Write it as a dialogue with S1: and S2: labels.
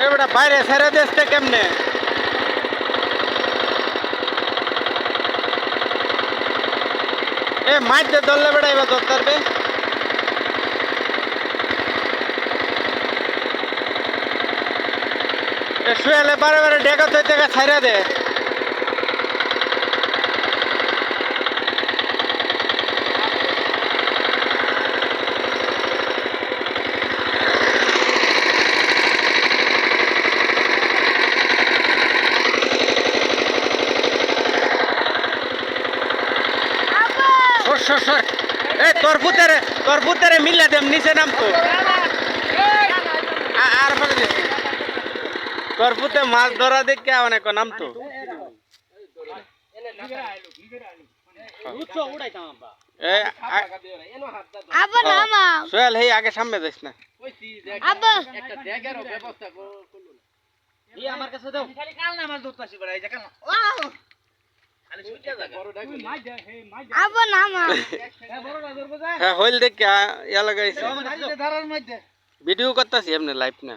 S1: এবারে বাইরে ছেড়ে দিচ্ছে কেমনে? এ মাইতে ধরলে বেড়া এবার ধরতে পারবে। শুয়ালে বারে বারে ডেকা থইতে ছাইরা দে। তোর পুতেরে মিল্লা দেম নিচে নামতো আর তোর পুতে মাছ ধরা দেখে অনেক নামতো। সোহেল হেই আগে সামনে যাইস না। আমার কাছে দাও খালি কাল না মাছ ধরতাছি বড় এই যে কাল হইল দেখ ইয়া লাগাইছে ভিডিও করতেছি এমনি লাইভ না।